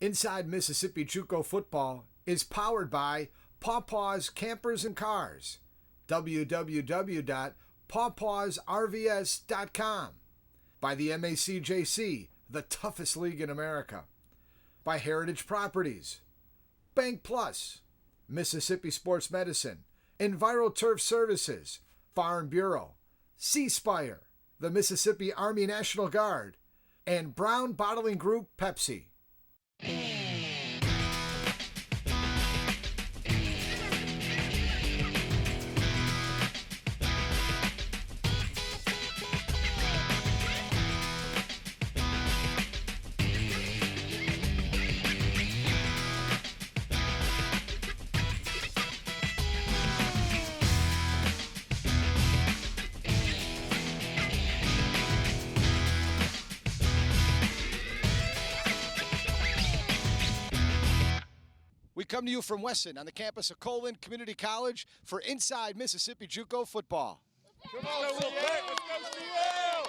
Inside Mississippi JUCO Football is powered by Pawpaw's Campers and Cars. www.pawpawsrvs.com. By the MACJC, the toughest league in America. By Heritage Properties, Bank Plus, Mississippi Sports Medicine, EnviroTurf Services, Farm Bureau, C-Spire, the Mississippi Army National Guard, and Brown Bottling Group Pepsi. We come to you from Wesson on the campus of Colin Community College for Inside Mississippi JUCO Football. Come on, let's go CL!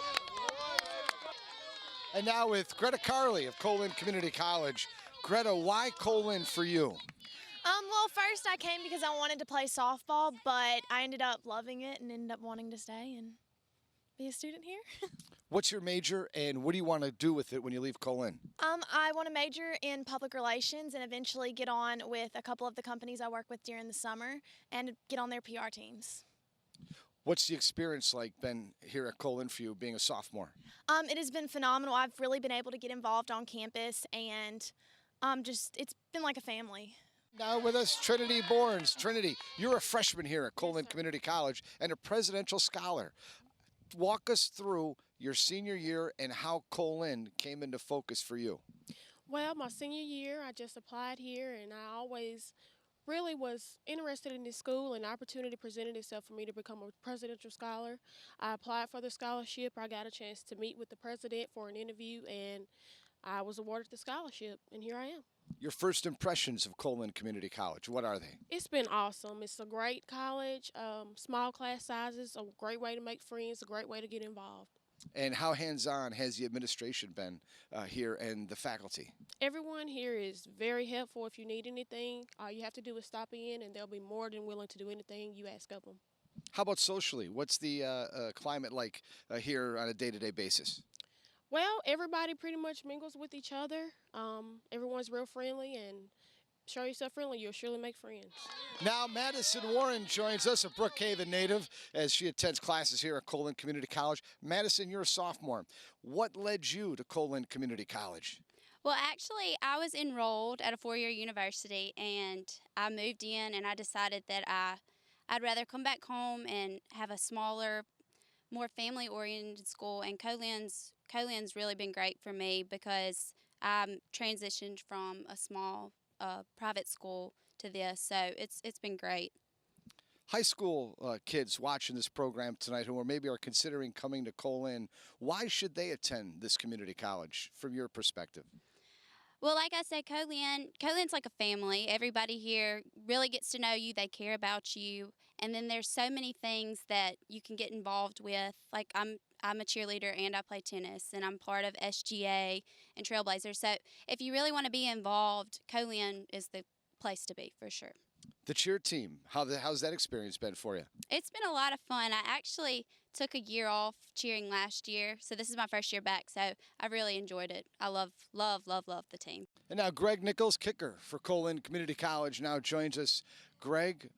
And now with Greta Carley of Colin Community College. Greta, why Colin for you? Well, first I came because I wanted to play softball, but I ended up loving it and ended up wanting to stay and be a student here. What's your major and what do you want to do with it when you leave Colin? I want to major in public relations and eventually get on with a couple of the companies I work with during the summer and get on their PR teams. What's the experience like been here at Colin for you being a sophomore? It has been phenomenal. I've really been able to get involved on campus and it's been like a family. Now with us, Trinity Bournes. Trinity, you're a freshman here at Colin Community College and a presidential scholar. Walk us through your senior year and how Colin came into focus for you. Well, my senior year, I just applied here, and I always really was interested in this school, and the opportunity presented itself for me to become a presidential scholar. I applied for the scholarship. I got a chance to meet with the president for an interview, and I was awarded the scholarship, and here I am. Your first impressions of Colin Community College, what are they? It's been awesome. It's a great college, small class sizes, a great way to make friends, a great way to get involved. And how hands-on has the administration been here and the faculty? Everyone here is very helpful. If you need anything, all you have to do is stop in, and they'll be more than willing to do anything you ask of them. How about socially? What's the climate like here on a day-to-day basis? Well, everybody pretty much mingles with each other. Everyone's real friendly, and show yourself friendly, you'll surely make friends. Now Madison Warren joins us, a Brookhaven native, as she attends classes here at Colin Community College. Madison, you're a sophomore. What led you to Colin Community College? Well, actually, I was enrolled at a four-year university, and I moved in, and I decided that I'd rather come back home and have a smaller, more family-oriented school, and Colin's really been great for me because I transitioned from a small private school to this, so it's been great. High school kids watching this program tonight who maybe are considering coming to Colin, why should they attend this community college from your perspective? Well, like I said, Colin's like a family. Everybody here really gets to know you. They care about you. And then there's so many things that you can get involved with. Like I'm a cheerleader and I play tennis, and I'm part of SGA and Trailblazers. So if you really want to be involved, Colin is the place to be for sure. The cheer team, how's that experience been for you? It's been a lot of fun. I actually took a year off cheering last year, so this is my first year back, so I really enjoyed it. I love the team. And now Greg Nichols, kicker for Colin Community College, now joins us. Greg,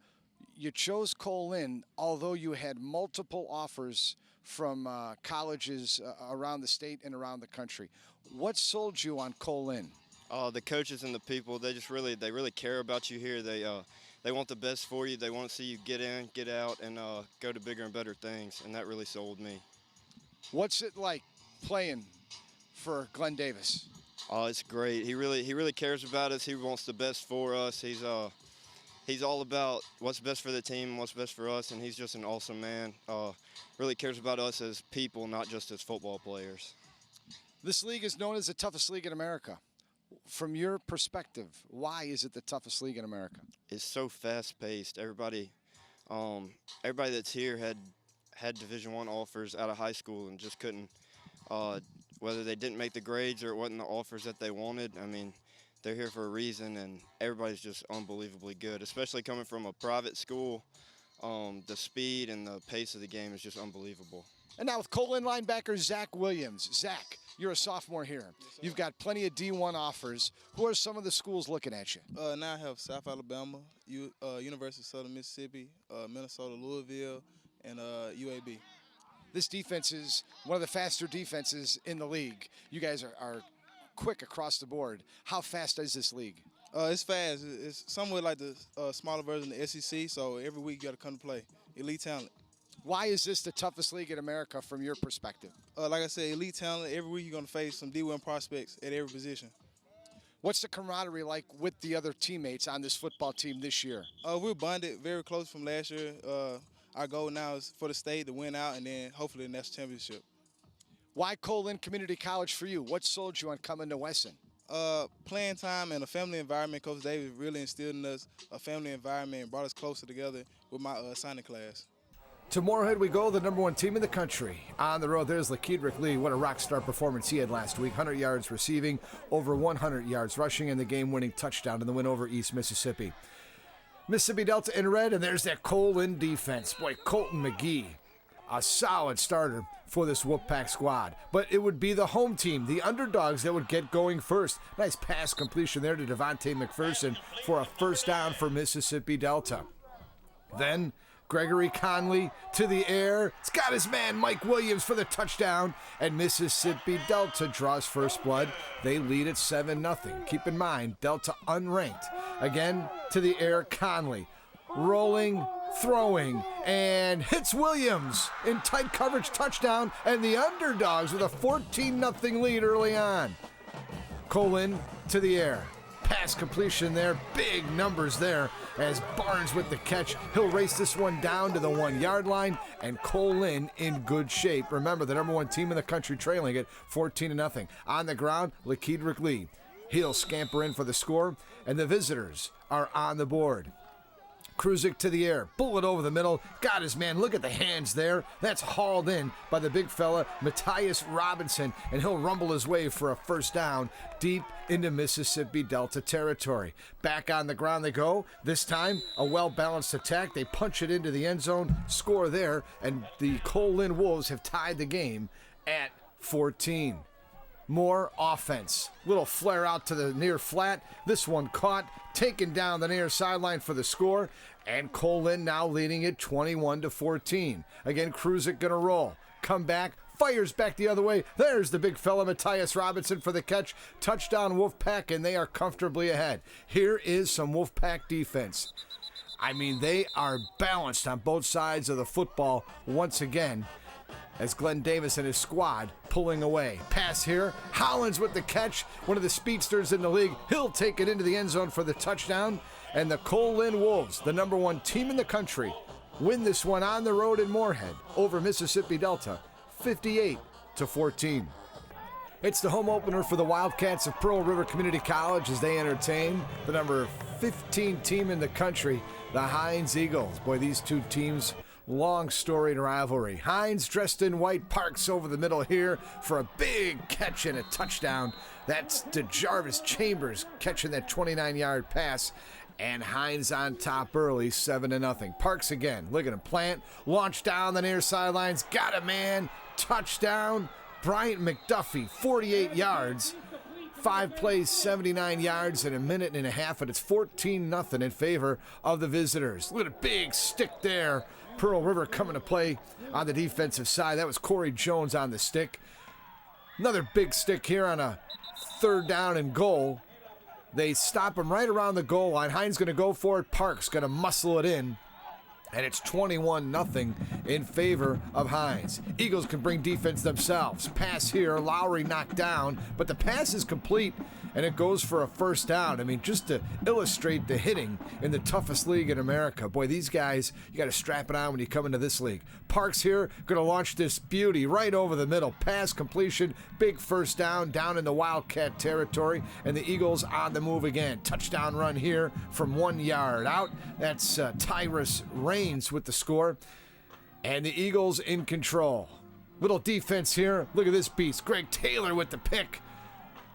you chose Colin, although you had multiple offers from colleges around the state and around the country. What sold you on Colin? The coaches and the people, they really care about you here. They want the best for you. They want to see you get in, get out, and go to bigger and better things, and that really sold me. What's it like playing for Glenn Davis? Oh, it's great. He really cares about us. He wants the best for us. He's all about what's best for the team, what's best for us, and he's just an awesome man. Really cares about us as people, not just as football players. This league is known as the toughest league in America. From your perspective, why is it the toughest league in America? It's so fast-paced. Everybody that's here had Division I offers out of high school and just couldn't, whether they didn't make the grades or it wasn't the offers that they wanted. I mean, they're here for a reason, and everybody's just unbelievably good, especially coming from a private school. The speed and the pace of the game is just unbelievable. And now with Colin linebacker Zach Williams. Zach, you're a sophomore here. You've got plenty of D1 offers. Who are some of the schools looking at you? Now I have South Alabama, University of Southern Mississippi, Minnesota, Louisville, and UAB. This defense is one of the faster defenses in the league. You guys are quick across the board. How fast is this league? It's fast. It's somewhat like the smaller version of the SEC, so every week you got to come to play. Elite talent. Why is this the toughest league in America from your perspective? Like I said, elite talent. Every week you're going to face some D1 prospects at every position. What's the camaraderie like with the other teammates on this football team this year? We're bonded very close from last year. Our goal now is for the state to win out and then hopefully the national championship. Why Colin Community College for you? What sold you on coming to Wesson? Playing time and a family environment. Coach Davis really instilled in us a family environment and brought us closer together with my signing class. To Moorhead we go, the #1 team in the country. On the road, there's Lakeedrick Lee. What a rock star performance he had last week. 100 yards receiving, over 100 yards rushing, and the game-winning touchdown in the win over East Mississippi. Mississippi Delta in red, and there's that Colin defense. Boy, Colton McGee, a solid starter for this Wolfpack squad. But it would be the home team, the underdogs, that would get going first. Nice pass completion there to Devontae McPherson for a first down for Mississippi Delta. Then Gregory Conley to the air. It's got his man Mike Williams for the touchdown, and Mississippi Delta draws first blood. They lead at 7-0. Keep in mind, Delta unranked. Again, to the air, Conley. Rolling, throwing, and hits Williams in tight coverage, touchdown, and the underdogs with a 14-0 lead early on. Colin to the air. Pass completion there, big numbers there as Barnes with the catch. He'll race this one down to the 1-yard line, and Colin in good shape. Remember, the #1 team in the country trailing it 14-0. On the ground, Lakeedrick Lee. He'll scamper in for the score, and the visitors are on the board. Kruzik to the air, bullet over the middle, got his man, look at the hands there. That's hauled in by the big fella, Matthias Robinson, and he'll rumble his way for a first down deep into Mississippi Delta territory. Back on the ground they go. This time, a well-balanced attack. They punch it into the end zone, score there, and the Colin Wolves have tied the game at 14. More offense. Little flare out to the near flat. This one caught, taken down the near sideline for the score, and Colin now leading it 21-14. Again, Kruzik gonna roll. Come back, fires back the other way. There's the big fella, Matthias Robinson, for the catch. Touchdown Wolfpack, and they are comfortably ahead. Here is some Wolfpack defense. I mean, they are balanced on both sides of the football once again, as Glenn Davis and his squad pulling away. Pass here. Hollins with the catch. One of the speedsters in the league. He'll take it into the end zone for the touchdown. And the Colin Wolves, the #1 team in the country, win this one on the road in Moorhead over Mississippi Delta, 58-14. It's the home opener for the Wildcats of Pearl River Community College as they entertain the number 15 team in the country, the Hines Eagles. Boy, these two teams, long storied rivalry. Hines dressed in white, Parks over the middle here for a big catch and a touchdown. That's DeJarvis Chambers catching that 29-yard pass. And Hines on top early, 7-0. Parks again, look at him plant, launch down the near sidelines, got a man, touchdown. Bryant McDuffie, 48 yards. 5 plays, 79 yards in a minute and a half, and it's 14-0 in favor of the visitors. Look at a big stick there. Pearl River coming to play on the defensive side. That was Corey Jones on the stick. Another big stick here on a 3rd down and goal. They stop him right around the goal line. Hines going to go for it. Parks going to muscle it in. And it's 21-0 in favor of Hines. Eagles can bring defense themselves. Pass here, Lowry knocked down, but the pass is complete, and it goes for a first down. I mean, just to illustrate the hitting in the toughest league in America. Boy, these guys, you got to strap it on when you come into this league. Parks here, going to launch this beauty right over the middle. Pass completion, big first down in the Wildcat territory, and the Eagles on the move again. Touchdown run here from 1 yard out. That's Tyrus Raines with the score, and the Eagles in control. Little defense here. Look at this beast. Greg Taylor with the pick.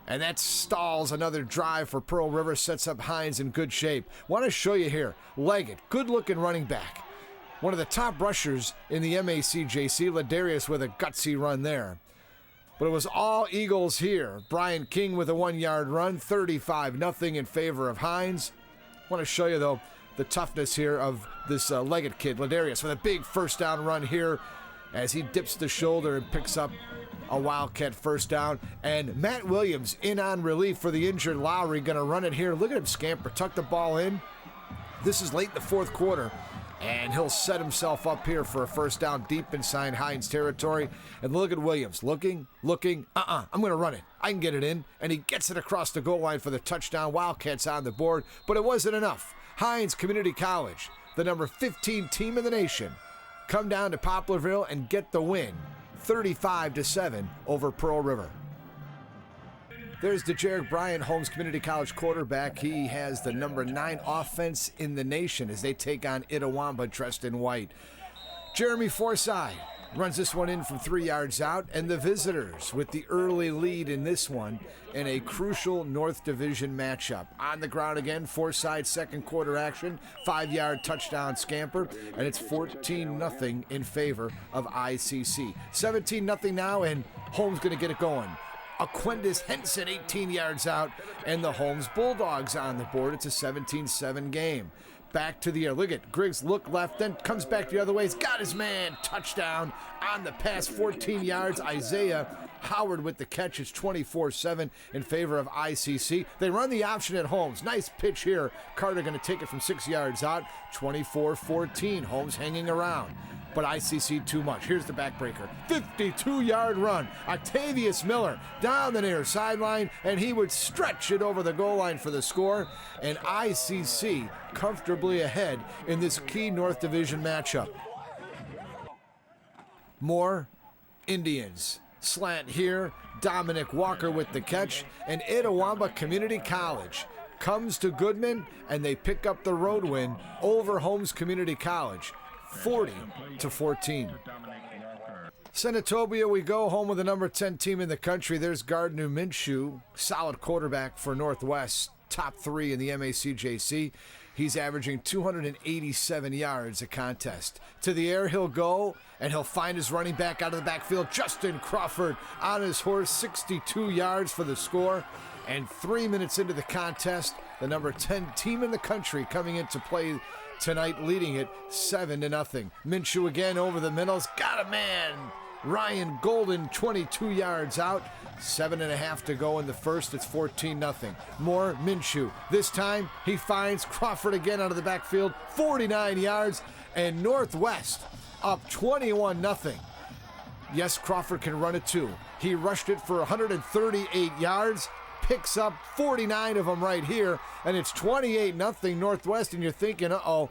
And that stalls another drive for Pearl River, sets up Hines in good shape. Want to show you here, Leggett, good-looking running back. One of the top rushers in the MACJC, Ladarius with a gutsy run there. But it was all Eagles here. Brian King with a 1-yard run, 35-0 in favor of Hines. Want to show you, though, the toughness here of this Leggett kid, Ladarius, with a big first down run here as he dips the shoulder and picks up a Wildcat first down. And Matt Williams in on relief for the injured Lowry, going to run it here. Look at him scamper, tuck the ball in. This is late in the fourth quarter. And he'll set himself up here for a first down deep inside Hines territory. And look at Williams, looking, I'm going to run it. I can get it in. And he gets it across the goal line for the touchdown. Wildcats on the board, but it wasn't enough. Hines Community College, the number 15 team in the nation, come down to Poplarville and get the win, 35-7 over Pearl River. There's DeJarek Bryant, Holmes Community College quarterback. He has the number 9 offense in the nation as they take on Itawamba dressed in white. Jeremy Forsyth runs this one in from 3 yards out, and the visitors with the early lead in this one in a crucial North Division matchup. On the ground again, Forsyth second quarter action, 5-yard touchdown scamper, and it's 14-0 in favor of ICC. 17-0 now, and Holmes going to get it going. Aquendis Henson 18 yards out, and the Holmes Bulldogs on the board. It's a 17-7 game. Back to the air. Look at Griggs, look left, then comes back the other way. He's got his man. Touchdown on the pass, 14 yards. Isaiah Howard with the catch. It's 24-7 in favor of ICC. They run the option at Holmes. Nice pitch here. Carter going to take it from 6 yards out. 24-14. Holmes hanging around. But ICC too much. Here's the backbreaker. 52-yard run. Octavius Miller down the near sideline, and he would stretch it over the goal line for the score. And ICC comfortably ahead in this key North Division matchup. More Indians. Slant here. Dominic Walker with the catch. And Itawamba Community College comes to Goodman, and they pick up the road win over Holmes Community College. 40-14. Senatobia we go, home with the number 10 team in the country. There's Gardner Minshew, solid quarterback for Northwest, top 3 in the MACJC. He's averaging 287 yards a contest. To the air he'll go, and he'll find his running back out of the backfield, Justin Crawford, on his horse, 62 yards for the score. And 3 minutes into the contest, the number 10 team in the country coming into play tonight, leading it 7-0. Minshew again over the middles. Got a man. Ryan Golden, 22 yards out. 7.5 to go in the first. It's 14-0. More Minshew. This time he finds Crawford again out of the backfield. 49 yards. And Northwest up 21-0. Yes, Crawford can run it too. He rushed it for 138 yards. Picks up 49 of them right here, and it's 28-0 Northwest, and you're thinking, uh-oh,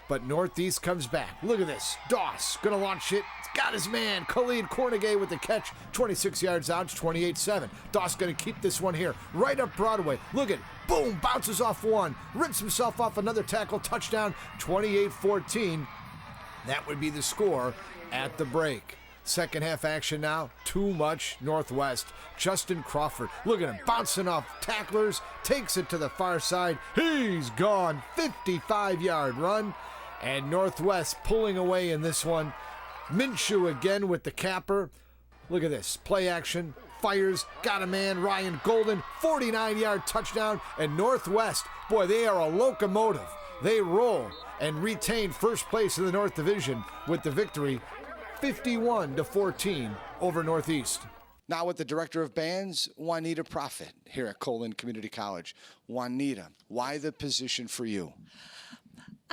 but Northeast comes back. Look at this. Doss gonna launch it. He's got his man, Khalid Cornegay with the catch. 26 yards out, it's 28-7. Doss gonna keep this one here, right up Broadway. Look at it. Boom, bounces off one, rips himself off another tackle, touchdown, 28-14. That would be the score at the break. Second half action now, too much Northwest. Justin Crawford, look at him, bouncing off tacklers, takes it to the far side. He's gone, 55-yard run, and Northwest pulling away in this one. Minshew again with the capper. Look at this, play action, fires, got a man, Ryan Golden, 49-yard touchdown, and Northwest, boy, they are a locomotive. They roll and retain first place in the North Division with the victory, 51-14 over Northeast. Now with the director of bands, Juanita Prophet, here at Colon Community College. Juanita, why the position for you?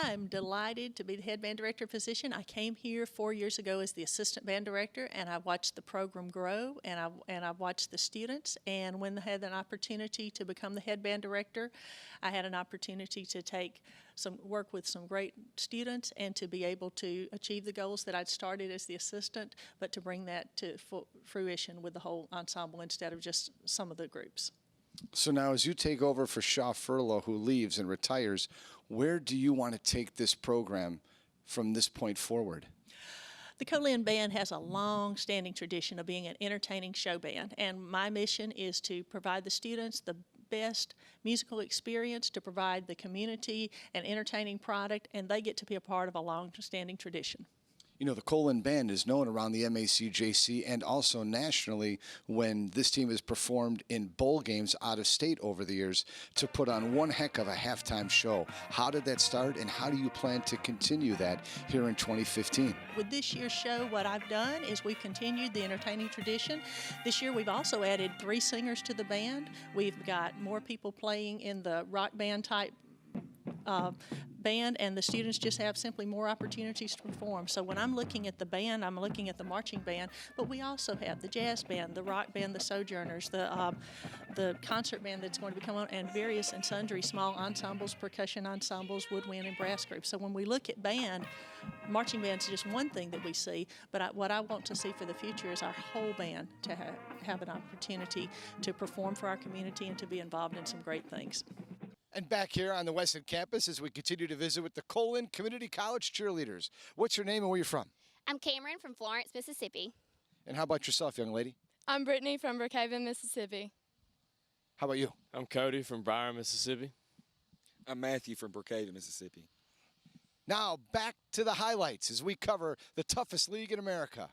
I'm delighted to be the head band director position. I came here 4 years ago as the assistant band director, and I watched the program grow, and I watched the students. And when I had an opportunity to become the head band director, I had an opportunity to work with some great students and to be able to achieve the goals that I'd started as the assistant, but to bring that to fruition with the whole ensemble instead of just some of the groups. So now as you take over for Shaw Furlow, who leaves and retires, where do you want to take this program from this point forward? The Colin Band has a long-standing tradition of being an entertaining show band, and my mission is to provide the students the best musical experience, to provide the community an entertaining product, and they get to be a part of a long-standing tradition. You know, the Colin Band is known around the MACJC and also nationally when this team has performed in bowl games out of state over the years to put on one heck of a halftime show. How did that start, and how do you plan to continue that here in 2015? With this year's show, what I've done is we've continued the entertaining tradition. This year we've also added 3 singers to the band. We've got more people playing in the rock band type band, and the students just have simply more opportunities to perform. So when I'm looking at the band, I'm looking at the marching band, but we also have the jazz band, the rock band, the Sojourners, the concert band that's going to be coming on, and various and sundry small ensembles, percussion ensembles, woodwind, and brass groups. So when we look at band, marching band's just one thing that we see, but what I want to see for the future is our whole band to have an opportunity to perform for our community and to be involved in some great things. And back here on the Weston campus as we continue to visit with the Colin Community College cheerleaders. What's your name and where you're from? I'm Cameron from Florence, Mississippi. And how about yourself, young lady? I'm Brittany from Brookhaven, Mississippi. How about you? I'm Cody from Bryan, Mississippi. I'm Matthew from Brookhaven, Mississippi. Now back to the highlights as we cover the toughest league in America.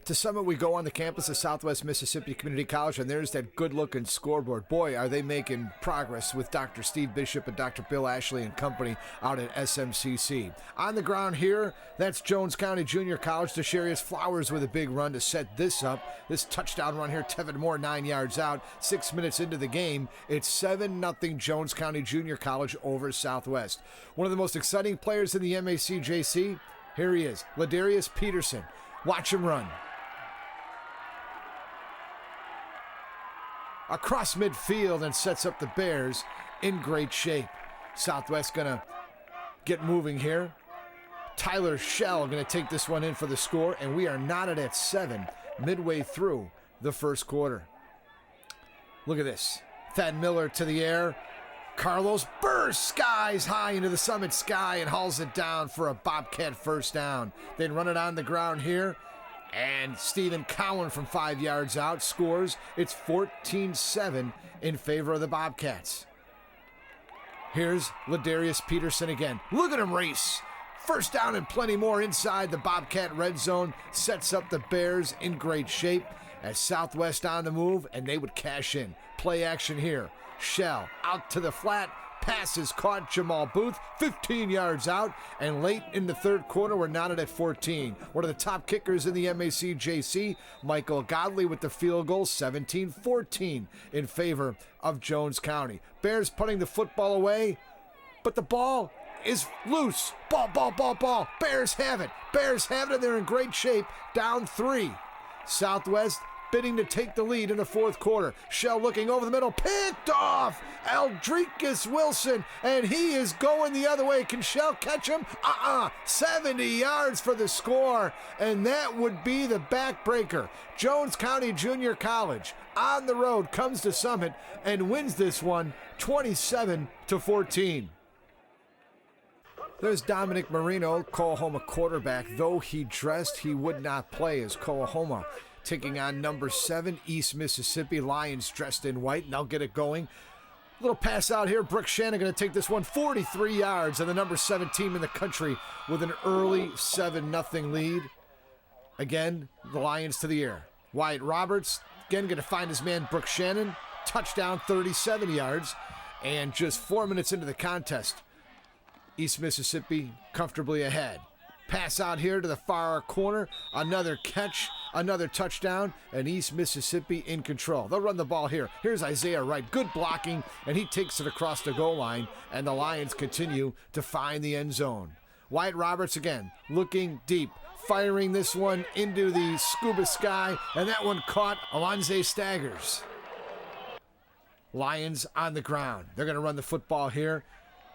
To Summit we go on the campus of Southwest Mississippi Community College, and there's that good-looking scoreboard. Boy, are they making progress with Dr. Steve Bishop and Dr. Bill Ashley and company out at SMCC. On the ground here, that's Jones County Junior College. Desharius Flowers with a big run to set this up. This touchdown run here, Tevin Moore 9 yards out. 6 minutes into the game, it's 7-0 Jones County Junior College over Southwest. One of the most exciting players in the MACJC, here he is, Ladarius Peterson. Watch him run. Across midfield and sets up the Bears in great shape. Southwest gonna get moving here. Tyler Shell gonna take this one in for the score, and we are knotted at 7 midway through the first quarter. Look at this. Thad Miller to the air. Carlos bursts skies high into the Summit sky and hauls it down for a Bobcat first down. Then run it on the ground here. And Stephen Cowan from 5 yards out scores. It's 14-7 in favor of the Bobcats. Here's Ladarius Peterson again. Look at him race. First down and plenty more inside the Bobcat red zone. Sets up the Bears in great shape as Southwest on the move, and they would cash in. Play action here. Shell out to the flat. Pass is caught. Jamal Booth 15 yards out, and late in the third quarter we're knotted at 14. One of the top kickers in the MACJC, Michael Godley with the field goal, 17-14 in favor of Jones County. Bears putting the football away, but the ball is loose. Ball. Bears have it. And they're in great shape, down 3. Southwest bidding to take the lead in the fourth quarter. Shell looking over the middle, picked off Eldricus Wilson, and he is going the other way. Can Shell catch him? 70 yards for the score, and that would be the backbreaker. Jones County Junior College on the road comes to Summit and wins this one 27-14. There's Dominic Marino, Coahoma quarterback. Though he dressed, he would not play as Coahoma taking on number 7, East Mississippi Lions dressed in white, and they'll get it going. Little pass out here. Brooke Shannon going to take this one 43 yards, and the number 7 team in the country with an early 7-0 lead. Again, the Lions to the air. Wyatt Roberts, again, going to find his man Brooke Shannon. Touchdown, 37 yards, and just 4 minutes into the contest, East Mississippi comfortably ahead. Pass out here to the far corner. Another catch, another touchdown, and East Mississippi in control. They'll run the ball here. Here's Isaiah Wright. Good blocking, and he takes it across the goal line, and the Lions continue to find the end zone. Wyatt Roberts again, looking deep, firing this one into the scuba sky, and that one caught Alonze Staggers. Lions on the ground. They're going to run the football here.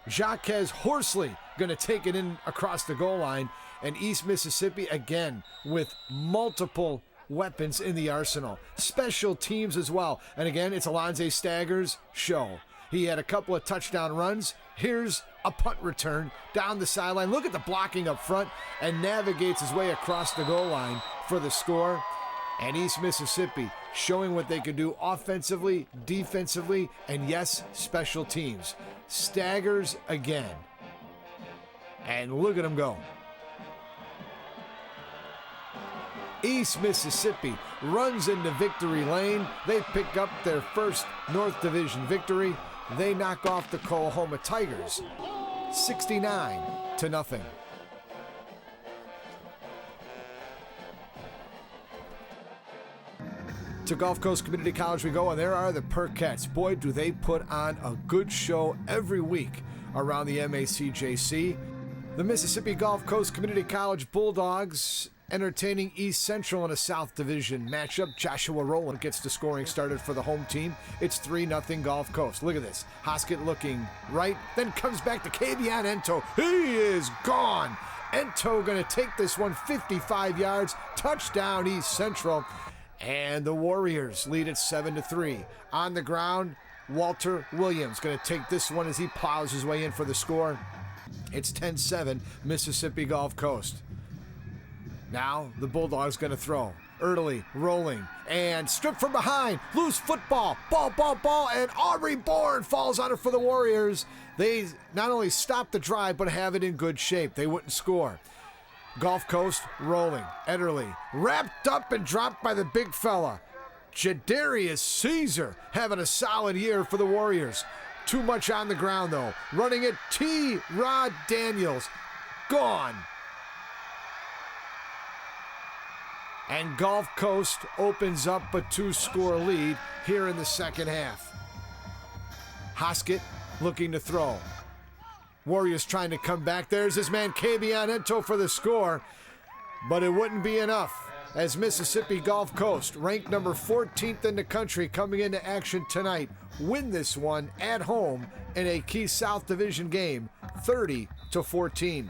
Jaquez Horsley going to take it in across the goal line, and East Mississippi again with multiple weapons in the arsenal. Special teams as well. And again, it's Alonze Staggers' show. He had a couple of touchdown runs. Here's a punt return down the sideline. Look at the blocking up front, and navigates his way across the goal line for the score. And East Mississippi showing what they can do offensively, defensively, and yes, special teams. Staggers again. And look at them go. East Mississippi runs into victory lane. They pick up their first North Division victory. They knock off the Oklahoma Tigers 69-0. To Gulf Coast Community College we go, and there are the Perkettes. Boy, do they put on a good show every week around the MACJC. The Mississippi Gulf Coast Community College Bulldogs entertaining East Central in a South Division matchup. Joshua Rowland gets the scoring started for the home team. It's 3-0 Gulf Coast. Look at this. Hoskett looking right, then comes back to Kavion Ento. He is gone. Ento going to take this one 55 yards. Touchdown East Central. And the Warriors lead it 7-3. On the ground, Walter Williams going to take this one as he plows his way in for the score. It's 10-7 Mississippi Gulf Coast. Now the Bulldogs going to throw. Early, rolling, and stripped from behind. Loose football. Ball, and Aubrey Bourne falls on it for the Warriors. They not only stop the drive, but have it in good shape. They wouldn't score. Gulf Coast rolling. Ederly wrapped up and dropped by the big fella. Jadarius Caesar having a solid year for the Warriors. Too much on the ground, though. Running it, T. Rod Daniels. Gone. And Gulf Coast opens up a 2-score lead here in the second half. Hoskett looking to throw. Warriors trying to come back. There's his man, Kavion Ento, for the score. But it wouldn't be enough as Mississippi Gulf Coast, ranked number 14th in the country, coming into action tonight, win this one at home in a key South Division game, 30-14.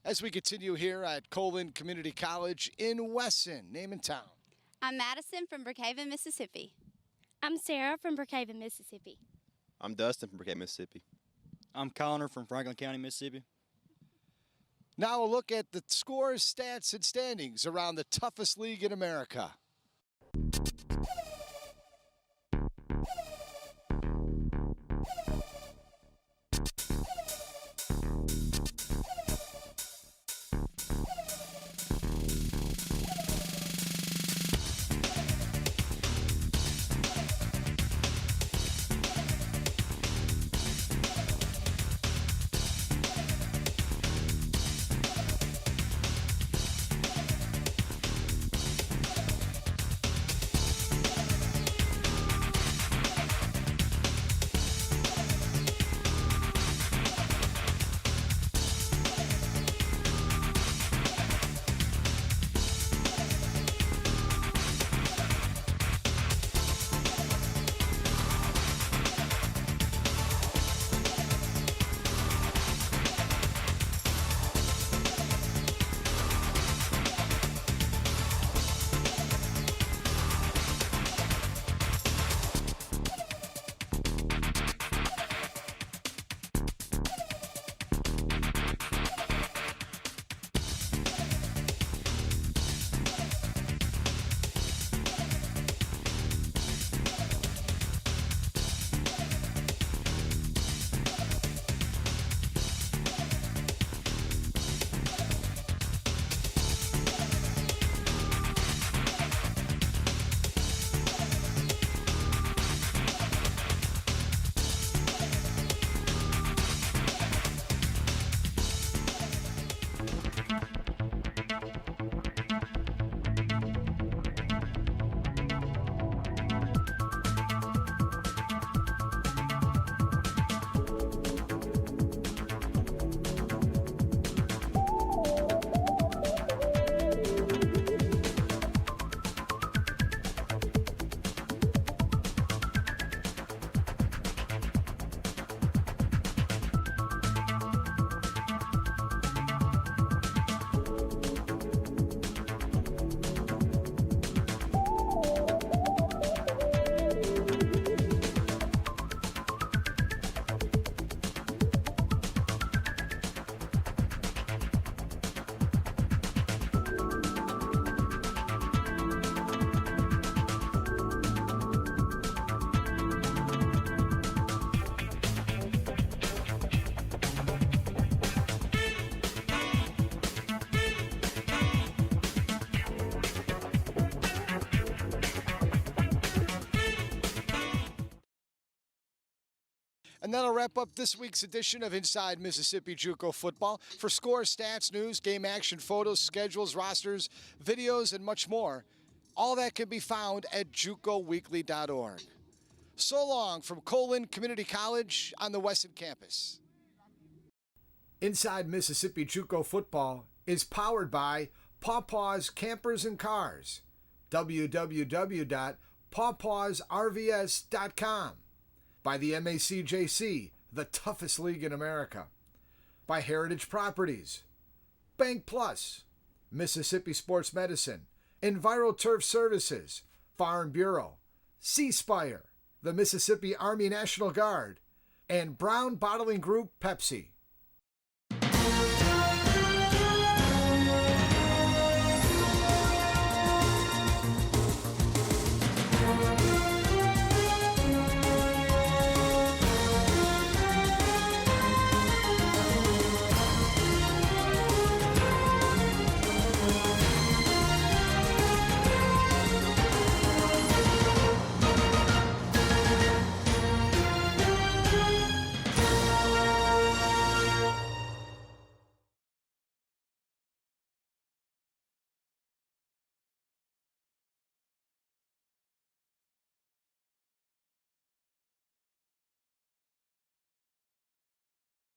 As we continue here at Colin Community College in Wesson, name and town. I'm Madison from Brookhaven, Mississippi. I'm Sarah from Brookhaven, Mississippi. I'm Dustin from Brookhaven, Mississippi. I'm Connor from Franklin County, Mississippi. Now a look at the scores, stats, and standings around the toughest league in America. And that'll wrap up this week's edition of Inside Mississippi JUCO Football. For scores, stats, news, game action, photos, schedules, rosters, videos, and much more, all that can be found at JUCOweekly.org. So long from Colin Community College on the Weston campus. Inside Mississippi JUCO Football is powered by Pawpaw's Campers and Cars. www.pawpawsrvs.com. By the MACJC, the toughest league in America. By Heritage Properties, Bank Plus, Mississippi Sports Medicine, EnviroTurf Services, Farm Bureau, C-Spire, the Mississippi Army National Guard, and Brown Bottling Group Pepsi.